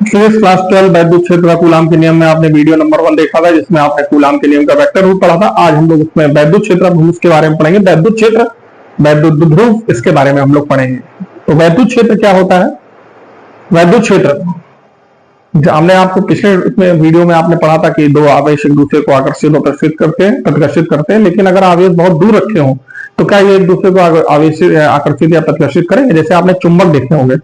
Physics class 12 वैद्युत क्षेत्र का कूलाम के नियम में आपने वीडियो नंबर 1 देखा था, जिसमें आपने कूलाम के नियम का वेक्टर रूप पढ़ा था। आज हम लोग उसमें वैद्युत क्षेत्र के बारे में पढ़ेंगे। वैद्युत क्षेत्र, वैद्युत ध्रुव, इसके बारे में हम लोग पढ़ेंगे। तो वैद्युत क्षेत्र क्या होता है? वैद्युत क्षेत्र हमने आपको पिछले इसमें वीडियो में आपने पढ़ा था कि दो आवेश एक दूसरे को आकर्षित और प्रतिकर्षित करते हैं, लेकिन अगर आवेश बहुत दूर रखे हों तो क्या ये एक दूसरे को आकर्षित या प्रतिकर्षित करेंगे? जैसे आपने चुंबक देखे होंगे,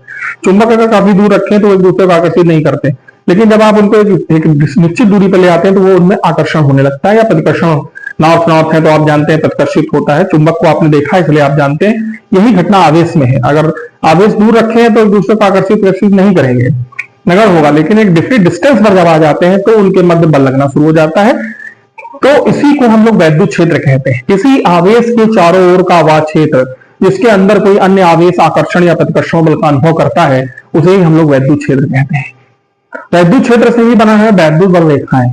चुंबक अगर काफी दूर रखें तो एक दूसरे को आकर्षित नहीं करते, लेकिन जब आप उनको एक निश्चित दूरी पर ले आते हैं तो वो उनमें आकर्षण होने लगता है या प्रतिकर्षण। नॉर्थ नॉर्थ है तो आप जानते हैं प्रतिकर्षित होता है, चुंबक को आपने देखा है इसलिए आप जानते हैं। यही घटना आवेश में है। अगर आवेश दूर रखे हैं तो एक दूसरे को आकर्षित नहीं करेंगे, नगर होगा, लेकिन एक डिफरेंट डिस्टेंस पर जब आ जाते हैं तो उनके मध्य बल लगना शुरू हो जाता है। तो इसी को हम लोग वैद्युत क्षेत्र कहते हैं। किसी आवेश के चारों ओर का वह क्षेत्र जिसके अंदर कोई अन्य आवेश आकर्षण या प्रतिकर्षण बल का अनुभव करता है, उसे ही हम लोग वैद्युत क्षेत्र कहते हैं। वैद्युत क्षेत्र से ही बना है वैद्युत बल रेखाएं।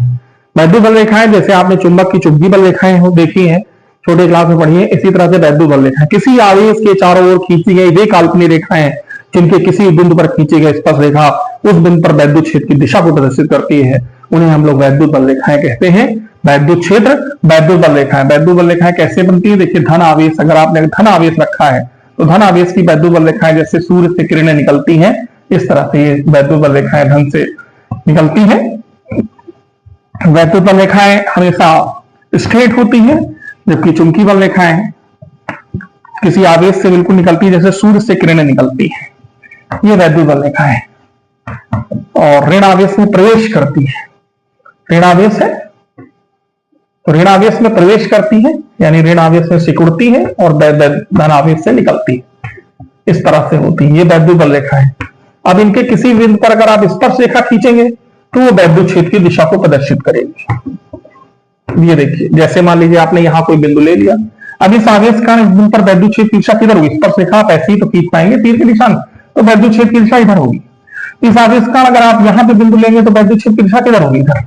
वैद्युत बल रेखाएं जैसे आपने चुंबक की चुंबकीय बल रेखाएं हो देखी हैं, छोटे क्लास में पढ़ी है, इसी तरह से वैद्युत बल रेखाएं किसी आवेश के चारों ओर खींची गई वे काल्पनिक रेखाएं जिनके किसी बिंदु पर खींची गई स्पर्श रेखा उस बिंदु पर वैद्युत क्षेत्र की दिशा को प्रदर्शित करती है, उन्हें हम लोग वैद्युत बल रेखाएं कहते हैं। वैद्युत क्षेत्र, वैद्युत बल रेखाएं। वैद्युत बल रेखाएं कैसे बनती है? देखिए, धन आवेश, अगर आपने धन आवेश रखा है तो धन आवेश की वैद्युत बल रेखाएं जैसे सूर्य से किरणें निकलती हैं, इस तरह से ये वैद्युत बल रेखाएं धन से निकलती हैं। वैद्युत बल रेखाएं हमेशा स्ट्रेट होती है, जबकि चुंबकीय बल रेखाएं किसी आवेश से बिल्कुल निकलती है, जैसे सूर्य से किरणें निकलती है। ये वैद्युत बल रेखा है और ऋण आवेश में प्रवेश करती है। ऋण आवेश है तो ऋण आवेश में प्रवेश करती है, यानी ऋण आवेश में सिकुड़ती है और धन आवेश से निकलती है। इस तरह से होती है ये वैद्युत बल रेखा है। अब इनके किसी बिंदु पर अगर आप स्पर्श रेखा खींचेंगे तो वो वैद्युत क्षेत्र की दिशा को प्रदर्शित करेगी। ये देखिए, जैसे मान लीजिए आपने यहां कोई बिंदु ले लिया, अब इस आवेश का इस बिंदु पर वैद्युत क्षेत्र की दिशा किधर होगी? स्पर्श रेखा आप ऐसे ही तो खींच पाएंगे तीर के निशान, तो वैद्युत क्षेत्र की दिशा इधर होगी। इस आवेश का अगर आप यहां पे बिंदु लेंगे तो वैद्युत क्षेत्र की दिशा किधर होगी? इधर।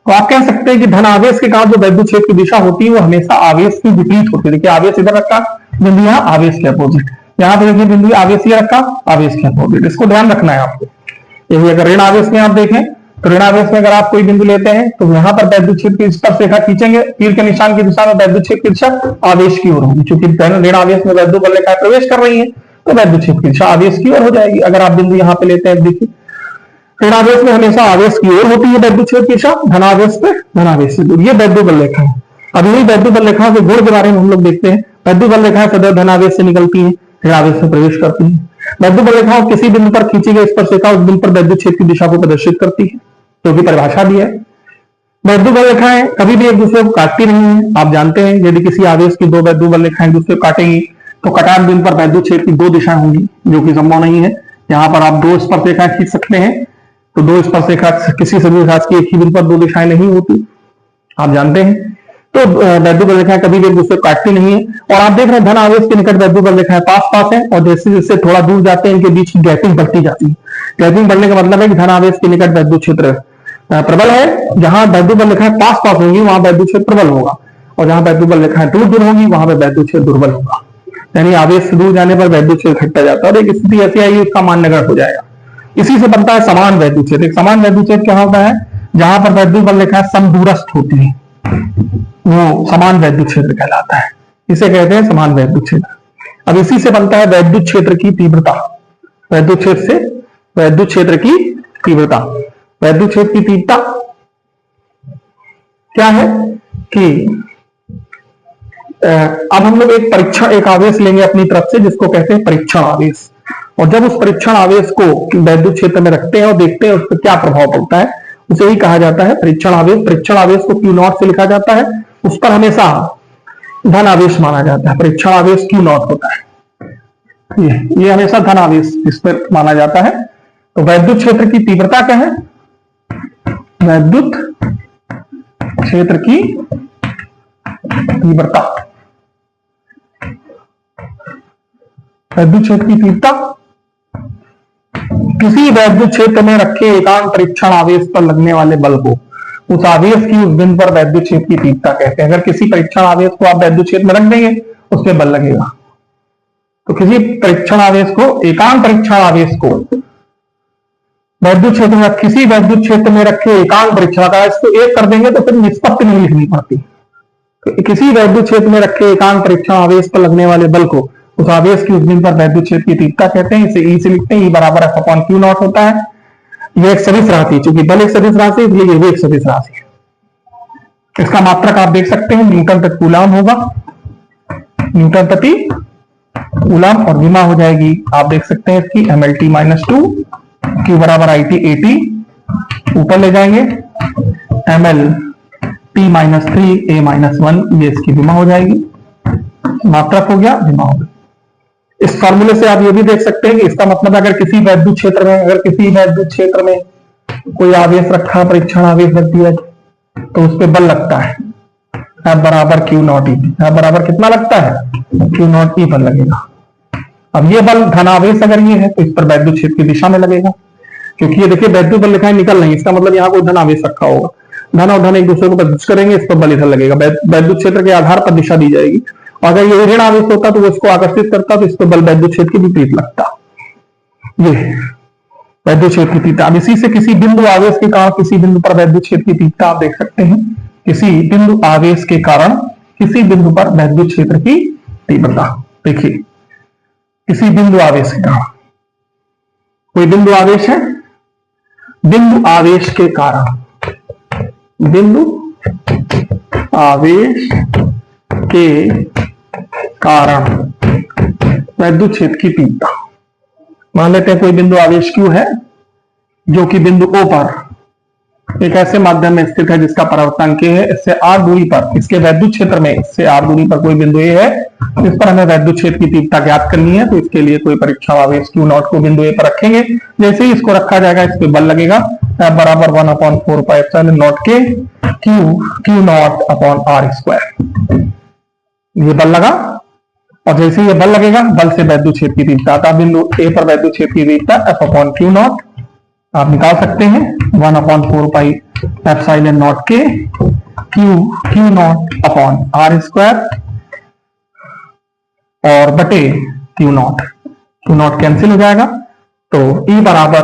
तो आप कह सकते हैं कि धन आवेश के कारण जो वैद्युत क्षेत्र की दिशा होती है वो हमेशा आवेश की विपरीत होती है। देखिए, आवेश इधर रखा, बिंदु यहाँ आवेश के अपोजिट, यहाँ पे देखिए बिंदु आवेश ये रखा, आवेश के अपोजिट। इसको ध्यान रखना है आपको। यही अगर ऋण आवेश में आप देखें तो ऋण आवेश में अगर आप कोई बिंदु लेते हैं तो यहाँ पर वैद्युत क्षेत्र की स्पर्श रेखा खींचेंगे, तीर के निशान की दिशा में वैद्युत क्षेत्र की दिशा आवेश की ओर होगी। क्योंकि ऋण आवेश में वैद्युत बल रेखाएं प्रवेश कर रही है तो वैद्युत क्षेत्र की दिशा आवेश की ओर हो जाएगी। अगर आप बिंदु यहाँ पे लेते हैं, देखिए ऋण आवेश में हमेशा आवेश की ओर होती है वैद्युत क्षेत्र की दिशा, धन आवेश पे धन आवेश से दूर। ये वैद्युत बल रेखा है। अब यही वैद्युत बल रेखाओं के गुण के बारे में हम लोग देखते हैं। वैद्युत बल रेखाएं सदैव धन आवेश से निकलती है, ऋण आवेश में प्रवेश करती है। वैद्युत बल रेखाओं किसी बिंदु पर खींची गई स्पर्श रेखा उस बिंदु पर वैद्युत क्षेत्र की दिशा को प्रदर्शित करती है, जो कि परिभाषा भी है। वैद्युत बल रेखाएं कभी भी एक दूसरे को काटती नहीं है। आप जानते हैं यदि किसी आवेश की दो वैद्युत बल रेखाएं एक दूसरे को काटेंगी तो कटान बिंदु पर वैद्युत क्षेत्र की दो दिशाएं होंगी, जो कि संभव नहीं है। यहाँ पर आप दो स्पर्श रेखाएं खींच सकते हैं, तो दो स्पर्श रेखा किसी सभी राशि की एक ही बिंदु पर दो दिशाएं नहीं होती, आप जानते हैं। तो वैद्युत बल रेखाएं कभी भी एक दूसरे को काटती नहीं है। और आप देख रहे हैं धन आवेश के निकट वैद्युत बल रेखाएं पास पास है, और जैसे जैसे थोड़ा दूर जाते हैं इनके बीच की गैपिंग बढ़ती जाती है। गैपिंग बढ़ने का मतलब है कि धन आवेश के निकट वैद्युत क्षेत्र प्रबल है। जहां वैद्युत बल रेखाएं पास पास होंगी वहां वैद्युत क्षेत्र प्रबल होगा, और जहां वैद्युत बल रेखाएं दूर दूर होंगी वहां पर वैद्युत क्षेत्र दुर्बल होगा। यानी आवेश से दूर जाने पर वैद्युत क्षेत्र घटता जाता है और एक स्थिति ऐसी आएगी उसका मान नगण्य हो जाएगा। इसी से बनता है समान वैद्युत क्षेत्र। एक समान वैद्युत क्षेत्र क्या होता है? जहां पर वैद्युत बल रेखाएं समदूरस्थ होती है, वो समान वैद्युत क्षेत्र कहलाता है। इसे कहते हैं समान वैद्युत क्षेत्र। अब इसी से बनता है वैद्युत क्षेत्र की तीव्रता। वैद्युत क्षेत्र से वैद्युत क्षेत्र की तीव्रता। वैद्युत क्षेत्र की तीव्रता क्या है कि अब हम लोग एक आवेश लेंगे अपनी तरफ से जिसको कहते हैं परीक्षण आवेश, और जब उस परीक्षण आवेश को वैद्युत क्षेत्र में रखते हैं और देखते हैं उस पर क्या प्रभाव पड़ता है, उसे ही कहा जाता है परीक्षण आवेश। परीक्षण आवेश को Q नॉट से लिखा जाता है, उस पर हमेशा धन आवेश माना जाता है। परीक्षण आवेश Q नॉट होता है, ये हमेशा धन आवेश इस पर माना जाता है। तो वैद्युत क्षेत्र की तीव्रता क्या है? वैद्युत क्षेत्र की तीव्रता, वैद्युत क्षेत्र की तीव्रता किसी वैद्युत क्षेत्र में रखे एकांक परीक्षण आवेश पर लगने वाले बल को उस आवेश की उस बिंदु पर वैद्युत क्षेत्र की तीव्रता कहते हैं। अगर किसी परीक्षण आवेश को आप वैद्युत क्षेत्र में रख देंगे उस पर बल लगेगा। तो किसी परीक्षण आवेश को, एकांक परीक्षण आवेश को वैद्युत क्षेत्र में किसी वैद्युत क्षेत्र में रखे एकांक परीक्षण का, इसको एक कर देंगे तो फिर निष्पत्ति नहीं लिखनी पड़ती। तो किसी वैद्युत क्षेत्र में रखे एकांक परीक्षण आवेश पर लगने वाले बल को उस आवेश की उस बिंदु पर वैद्युत क्षेत्र की तीव्रता कहते हैं। इसे ई से लिखते हैं, ई बराबर एफ अपॉन क्यू नॉट होता है। ये एक सदिश राशि, चूंकि बल एक सदिश राशि इसलिए ये भी एक सदिश राशि है। इसका मात्रक आप देख सकते हैं न्यूटन प्रति कूलम होगा, न्यूटन प्रति कूलम, और विमा हो जाएगी आप देख सकते हैं इसकी mlt -2, q बराबर it 80, ऊपर ले जाएंगे ml t -3 a -1, ये इसकी विमा हो जाएगी। मात्रक हो गया, विमा हो गया। इस फॉर्मूले से आप ये भी देख सकते हैं कि इसका मतलब अगर किसी वैद्युत क्षेत्र में कोई आवेश रखा, परीक्षण आवेश रख दिया तो उस पर बल लगता है F बराबर क्यू नॉट ई। F बराबर कितना लगता है, क्यू नॉट ई बल लगेगा। अब ये बल धनावेश अगर ये है तो इस पर वैद्युत क्षेत्र की दिशा में लगेगा, क्योंकि ये देखिए वैद्युत बल लिखा है, निकल नहीं, इसका मतलब यहाँ कोई धनावेश रखा होगा। धन और धन एक दूसरे को प्रदर्शित करेंगे, इस पर बल इधर लगेगा, वैद्युत क्षेत्र के आधार पर दिशा दी जाएगी। और अगर ये ऋण आवेश होता तो वो इसको आकर्षित करता, तो इस पर बल वैद्युत क्षेत्र के विपरीत लगता। ये वैद्युत क्षेत्र की तीव्रता। अब इसी से किसी बिंदु आवेश के कारण किसी बिंदु पर वैद्युत क्षेत्र की तीव्रता आप देख सकते हैं। किसी बिंदु आवेश के कारण किसी बिंदु पर वैद्युत क्षेत्र की तीव्रता, देखिए किसी बिंदु आवेश के कारण, कोई बिंदु आवेश है, बिंदु आवेश के कारण, बिंदु आवेश के कारण वैद्युत क्षेत्र की तीव्रता। मान लेते हैं कोई बिंदु आवेश Q है जो कि बिंदु O पर एक ऐसे माध्यम में स्थित है जिसका परावर्तन K है। इससे r दूरी पर, इसके वैद्युत क्षेत्र में इससे r दूरी पर कोई बिंदु A है, इस पर हमें वैद्युत क्षेत्र की तीव्रता ज्ञात करनी है। तो इसके लिए कोई परीक्षण आवेश Q नॉट को बिंदु A पर रखेंगे। जैसे ही इसको रखा जाएगा इस पर बल लगेगा, F बराबर 1/4 pi epsilon not K Q not upon r square. ये बल लगा, और जैसे ये बल लगेगा, बल से वैद्युत क्षेत्र की तीव्रता आता, बिंदु A पर वैद्युत क्षेत्र की तीव्रता F अपॉन Q नॉट आप निकाल सकते हैं 1/4 pi epsilon not K Q not upon r square और बटे Q नॉट कैंसिल हो जाएगा। तो E बराबर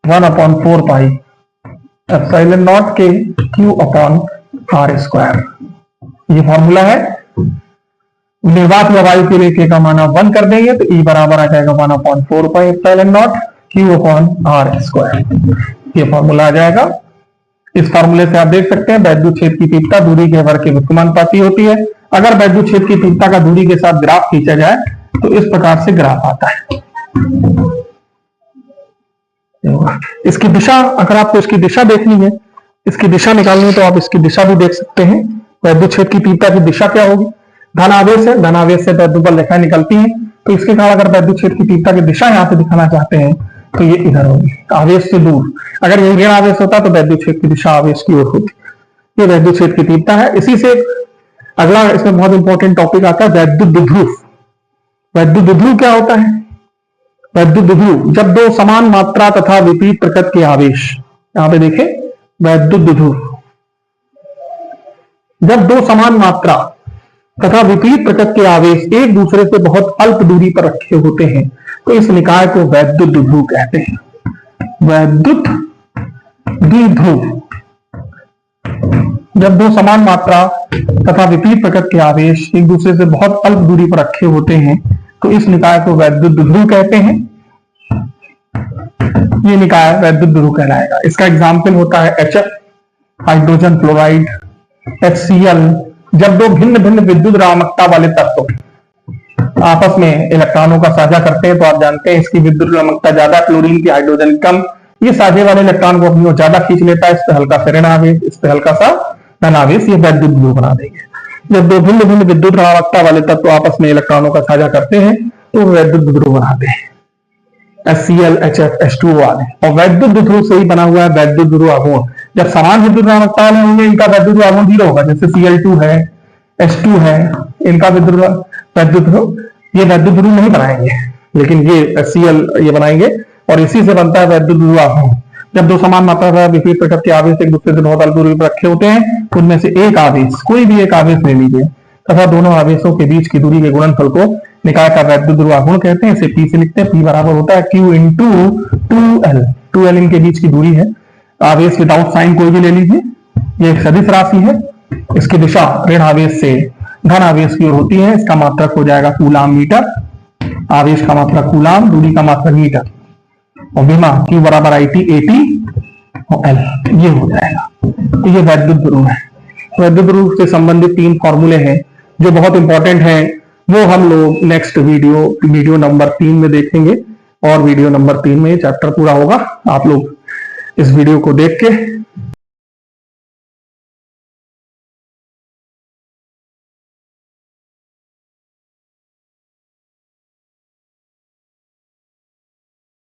1/4 pi epsilon not K Q upon r square. ये फॉर्मूला है। निर्वात में वायु के लिए K का मान 1 कर देंगे तो E बराबर आ जाएगा 1/4 pi epsilon not Q upon r square. ये फॉर्मूला आ जाएगा। इस फॉर्मूले से आप देख सकते हैं वैद्युत क्षेत्र की तीव्रता दूरी के वर्ग के व्युत्क्रमानुपाती होती है। अगर वैद्युत क्षेत्र की तीव्रता का दूरी के साथ ग्राफ खींचा जाए तो इस प्रकार से ग्राफ आता है। इसकी दिशा, अगर आपको इसकी दिशा देखनी है, इसकी दिशा निकालनी है तो आप इसकी दिशा भी देख सकते हैं। वैद्युत क्षेत्र की तीव्रता की दिशा क्या होगी, धन आवेश है, धन आवेश से वैद्युत बल रेखाएं निकलती हैं, तो इसके कारण अगर वैद्युत क्षेत्र की तीव्रता की दिशा यहाँ पे दिखाना चाहते हैं तो ये इधर होगी, आवेश से दूर। अगर ये ऋण आवेश होता तो वैद्युत क्षेत्र की दिशा आवेश की ओर होती। ये वैद्युत क्षेत्र की तीव्रता है। इसी से अगला इसमें बहुत इंपॉर्टेंट टॉपिक आता है वैद्युत द्विध्रुव। वैद्युत द्विध्रुव क्या होता है? वैद्युत द्विध्रुव जब दो समान मात्रा तथा विपरीत प्रकृति के आवेश, यहां पे देखें वैद्युत द्विध्रुव, जब दो समान मात्रा तथा विपरीत प्रकृति के आवेश एक दूसरे से बहुत अल्प दूरी पर रखे होते हैं तो इस निकाय को वैद्युत द्विध्रुव कहते हैं। वैद्युत द्विध्रुव जब दो समान मात्रा तथा विपरीत प्रकृति के आवेश एक दूसरे से बहुत अल्प दूरी पर रखे होते हैं तो इस निकाय को वैद्युत द्विध्रुव कहते हैं। ये निकाय वैद्युत द्विध्रुव कहलाएगा। इसका एग्जाम्पल होता है HF, हाइड्रोजन क्लोराइड, HCl। जब दो भिन्न भिन्न विद्युत ऋणात्मकता वाले तत्व आपस में इलेक्ट्रॉनों का साझा करते हैं तो आप जानते हैं इसकी विद्युत ऋणात्मकता ज्यादा, क्लोरीन की, हाइड्रोजन कम। ये साझे वाले इलेक्ट्रॉन को अपनी ओर ज्यादा खींच लेता है, इस पे हल्का सा ऋण आवेश, इस पे हल्का सा धन आवेश, ये वैद्युत द्विध्रुव बना देंगे। जब दो भिन्न भिन्न विद्युत ऋणात्मकता वाले तत्व आपस में इलेक्ट्रॉनों का साझा करते हैं तो वैद्युत द्विध्रुव बनाते हैं, HCl, HF, H2O वाले। और वैद्युत द्विध्रुव से ही बना हुआ है वैद्युत द्विध्रुव आघूर्ण। जब समान विद्युत ऋणात्मकता वाले होंगे इनका वैद्युत द्विध्रुव आघूर्ण 0 होगा, जैसे Cl2 है, H2 है, इनका वैद्युत द्विध्रुव, ये वैद्युत द्विध्रुव नहीं बनाएंगे लेकिन ये HCl ये बनाएंगे और इसी से बनता है वैद्युत द्विध्रुव आघूर्ण। जब दो समान मात्रा का विपरीत प्रकृति के आवेश एक दूसरे से बहुत अल्प दूरी पर रखे होते हैं, उनमें से एक आवेश, कोई भी एक आवेश ले लीजिए, तथा दोनों आवेशों के बीच की दूरी के गुणनफल को निकाय का वैद्युत द्विध्रुव आघूर्ण कहते हैं। इसे P से लिखते हैं। P बराबर होता है Q इंटू 2L। एल इनके बीच की दूरी है। आवेश विदाउट साइन कोई भी ले लीजिए, ये एक सदिश राशि है। इसकी दिशा ऋण आवेश से धन आवेश की ओर होती है। इसका मात्रक हो जाएगा कूलाम मीटर, आवेश का मात्रक कूलाम, दूरी का मात्रक मीटर, और विमा Q बराबर IT AT और L, ये हो जाएगा। तो ये वैद्युत ध्रुव है। वैद्युत ध्रुव से संबंधित 3 फॉर्मूले हैं जो बहुत इंपॉर्टेंट हैं, वो हम लोग नेक्स्ट वीडियो नंबर 3 में देखेंगे, और वीडियो नंबर 3 में चैप्टर पूरा होगा। आप लोग इस वीडियो को देख के